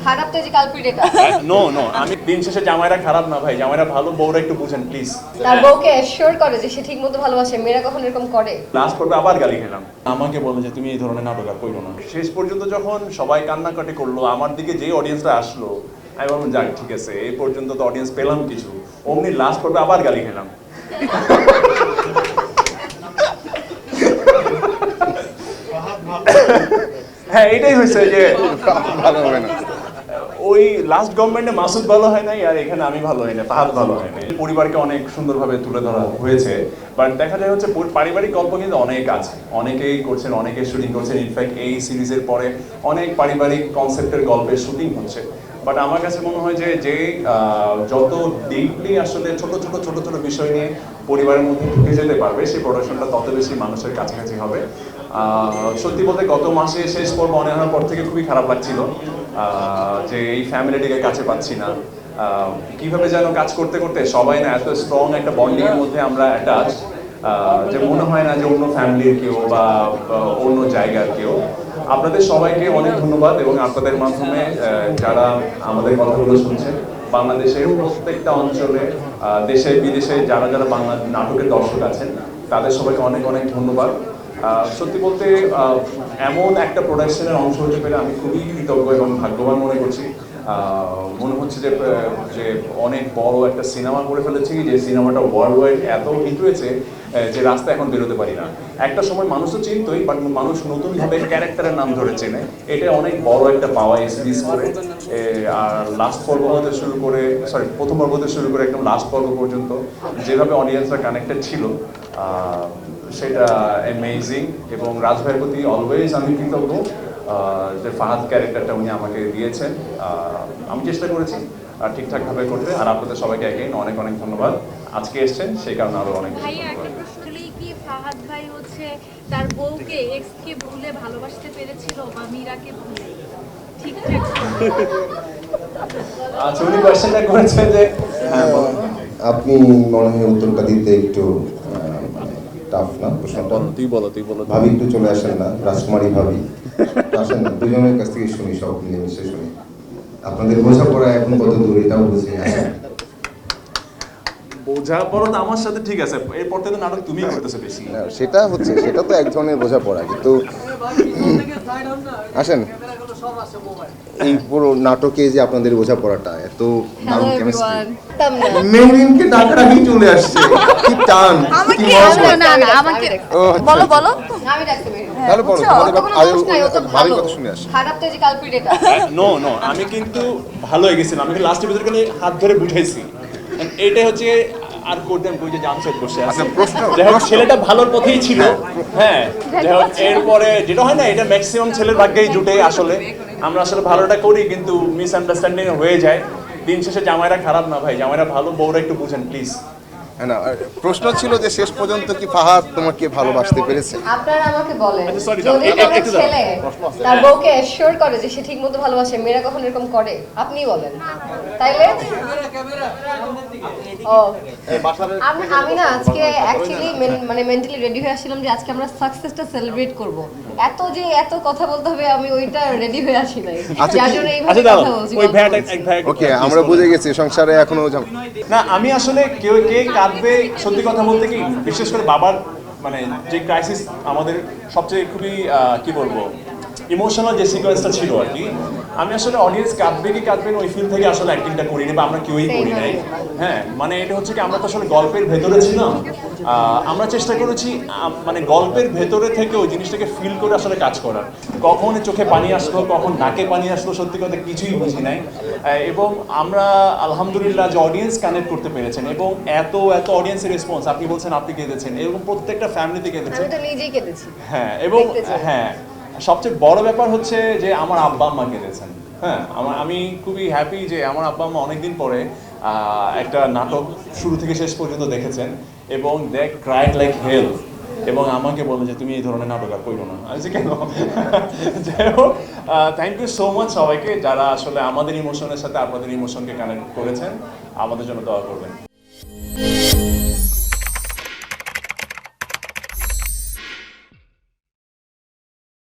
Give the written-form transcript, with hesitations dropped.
খারাপ তো যে কালপ্রিট এটা। নো নো, আমি দিন শেষে জামাইরা খারাপ না ভাই, জামাইরা ভালো, বউরা একটু বুঝেন প্লিজ। তার বউকে অ্যাসিওর করে যে সে ঠিকমতো ভালোবাসে, মেয়েরা কখন এরকম করে? লাস্ট পর্বে আবার গালি খেলাম, আমাকে বলে যে তুমি এই ধরনের নাটক আর করো না। শেষ পর্যন্ত যখন সবাই কান্নাকাটি করলো, আমার দিকে যে অডিয়েন্সরা আসলো, আমি বললাম যাক ঠিক আছে, এই পর্যন্ত তো অডিয়েন্স পেলাম কিছু। অমনি লাস্ট পর্বে আবার গালি খেলাম। হ্যাঁ এটাই হয়েছে যে ভালো হবে না। ওই লাস্ট গভর্নমেন্টে মাসুদ ভালো হয় নাই, আর এখানে আমি ভালো হয় না, ফাহাদ ভালো হয় নাই। পরিবারকে অনেক সুন্দরভাবে তুলে ধরা হয়েছে, বাট দেখা যায় হচ্ছে পারিবারিক গল্প কিন্তু অনেক আছে, অনেকেই করছেন, অনেকে শুটিং করছেন। ইনফ্যাক্ট এই সিরিজের পরে অনেক পারিবারিক কনসেপ্টের গল্পের শুটিং হচ্ছে। বাট আমার কাছে মনে হয় যে যত ডিপলি আসলে ছোট ছোট ছোট ছোট বিষয় নিয়ে পরিবারের মধ্যে ঢুকে যেতে পারবে, সেই প্রোডাকশনটা তত বেশি মানুষের কাছাকাছি হবে। সত্যি বলতে গত মাসে শেষ পর্ব অনেক হওয়ার পর থেকে খুবই খারাপ লাগছিল যে এই ফ্যামিলিটিকে কাছে পাচ্ছি না। কিভাবে যেন কাজ করতে করতে সবাই না এত স্ট্রং একটা বন্ডিং এর মধ্যে আমরা অ্যাটাচ, যে মনে হয় না যে অন্য ফ্যামিলির কেউ বা অন্য জায়গার কেউ। আপনাদের সবাইকে অনেক ধন্যবাদ, এবং আপনাদের মাধ্যমে যারা আমাদের কথাগুলো শুনছেন, বাংলাদেশের প্রত্যেকটা অঞ্চলে, দেশে বিদেশে যারা যারা বাংলা নাটকের দর্শক আছেন, তাদের সবাইকে অনেক অনেক ধন্যবাদ। সত্যি বলতে এমন একটা প্রোডাকশনের অংশ হতে পেরে আমি খুবই কৃতজ্ঞ এবং ভাগ্যবান মনে করছি। মনে হচ্ছে যে অনেক বড় একটা সিনেমা করে ফেলেছি, যে সিনেমাটা ওয়ার্ল্ড ওয়াইড এত হিট হয়েছে যে রাস্তা এখন বেরোতে পারি না। একটা সময় মানুষ তো চিনতই, বাট মানুষ নতুনভাবে ক্যারেক্টারের নাম ধরে চেনে, এটা অনেক বড় একটা পাওয়া এই সিরিজ করে। আর লাস্ট পর্ব হতে শুরু করে, প্রথম পর্ব হতে শুরু করে একদম লাস্ট পর্ব পর্যন্ত যেভাবে অডিয়েন্সরা কানেক্টেড ছিল, সেটা অ্যামেজিং। এবং রাজ ভাইয়ের প্রতি অলওয়েজ আমি কৃতজ্ঞ যে ফাহাদ ক্যারেক্টারটা উনি আমাকে দিয়েছেন। আমি চেষ্টা করেছি ঠিকঠাকভাবে করতে। আর আপনাদের সবাইকে অ্যাগেইন অনেক অনেক ধন্যবাদ, আজকে এসেছেন সেই কারণে আরো অনেক কি ফাহাদ ভাই হচ্ছে তার বউকে এক্সকে ভুলে ভালোবাসতে পেরেছিল বা মীরাকে ভুলে ঠিকঠাক? আচ্ছা, উনি কোয়েশ্চেনটা করেছেন যে আপনি মনে হয় উত্তরটা দিতে একটু টাফ না প্রশ্নটা? তুই বলো ভাবি একটু চলে আসেন না, রাজকুমারী ভাবি আসেন না, দুজনের কাছ থেকে শুনি, সব মিলেমিশে শুনি। আপনাদের বোঝাপড়া এখন কত দূর এটাও বুঝি। বোঝাপড়া তো আমার সাথে ঠিক আছে, এরপর থেকে নাটক তুমিই করতেছো বেশি। সেটা হচ্ছে, সেটা তো এক ধরনের বোঝাপড়া, কিন্তু আসেন এই পুরো নাটকে যে আপনাদের বোঝাপড়াটা এত দারুণ কেমিস্ট্রি, মেরিনকে ডাকাডাকি চলে আসছে, কি টান, কি মজা। না আমাকে বলো বলো, আমি ডাকতে পারি। তাহলে বলো, তোমাদের ভাবির কথা শুনে আসি। খারাপ তো যে কালপ্রিট এটা। নো নো, আমি কিন্তু ভালো হয়ে গেছিলাম, আমি লাস্টের ভিতরে গেলে হাত ধরে বুঝাইছি। এইটাই হচ্ছে আর করতাম কই যে জামশেদ বসে আছে। যাই হোক, ছেলেটা ভালোর পথেই ছিল। হ্যাঁ, যাই হোক, এরপরে যেটা হয় না, এটা ম্যাক্সিমাম ছেলের ভাগ্যেই জুটে। আসলে আমরা আসলে ভালোটা করি, কিন্তু মিসআন্ডারস্ট্যান্ডিং হয়ে যায়। দিন শেষে জামাইরা খারাপ না ভাই, জামাইরা ভালো, বউরা একটু বুঝেন প্লিজ। না, প্রশ্ন ছিল যে শেষ পর্যন্ত কি ফাহাদ তোমাকে ভালোবাসতে পেরেছে? আপনারা আমাকে বলেন, আচ্ছা, sorry, যদি কোনো একটু ছেলে তার বউকে অ্যাসিওর করে যে সে ঠিকমতো ভালোবাসে, মেয়েরা কখন এরকম করে? আপনিই বলেন। তাইলে ও আমি না আজকে অ্যাকচুয়ালি মানে মেন্টালি রেডি হয়ে আসছিলাম যে আজকে আমরা সাকসেসটা সেলিব্রেট করব। এত কথা বলতে হবে, আমি ওইটা রেডি হয়ে আসি নাই, যার জন্য এইভাবে কথা বলছি। ওকে, আমরা বুঝে গেছি সংসারে এখনো না। আমি আসলে কেউ কে কাঁদবে, সত্যি কথা বলতে কি, বিশেষ করে বাবার মানে যে ক্রাইসিস আমাদের সবচেয়ে খুবই কি বলবো ইমোশনাল যে সিকোয়েন্সটা ছিল আর কি, আমি আসলে অডিয়েন্স কাঁদবে কি কাঁদবে না ওই ফিল থেকে আসলে অ্যাক্টিংটা করিনি, বা আমরা কেউই করি নাই। হ্যাঁ, মানে এটা হচ্ছে কি, আমরা তো আসলে গল্পের ভেতরে ছিলাম। আমরা চেষ্টা করেছি মানে গল্পের ভেতরে থেকে ওই জিনিসটাকে ফিল করে আসলে কাজ করার। কখন চোখে পানি আসলো, কখন নাকে পানি আসলো, সত্যি কথা কিছুই বুঝি নাই। এবং আমরা আলহামদুলিল্লাহ যে অডিয়েন্স কানেক্ট করতে পেরেছেন, এবং এত অডিয়েন্সের রেসপন্স, আপনি বলছেন আপনি কেঁদেছেন, এরকম প্রত্যেকটা ফ্যামিলিতে কেঁদেছেন। আমি তো নিজেই কেঁদেছি। হ্যাঁ, এবং হ্যাঁ, সবচেয়ে বড় ব্যাপার হচ্ছে যে আমার আব্বা আম্মা কেঁদেছেন। হ্যাঁ, আমি খুবই হ্যাপি যে আমার আব্বা আম্মা অনেকদিন পরে একটা নাটক শুরু থেকে শেষ পর্যন্ত দেখেছেন, এবং দে ক্রাইড লাইক হেল, এবং আমাকে বলে যে তুমি এই ধরনের নাটক আর করো না। আমি কেন? যাই হোক, থ্যাংক ইউ সো মাচ সবাইকে, যারা আসলে আমাদের ইমোশনের সাথে আপনাদের ইমোশনকে কানেক্ট করেছেন। আমাদের জন্য দোয়া করবেন।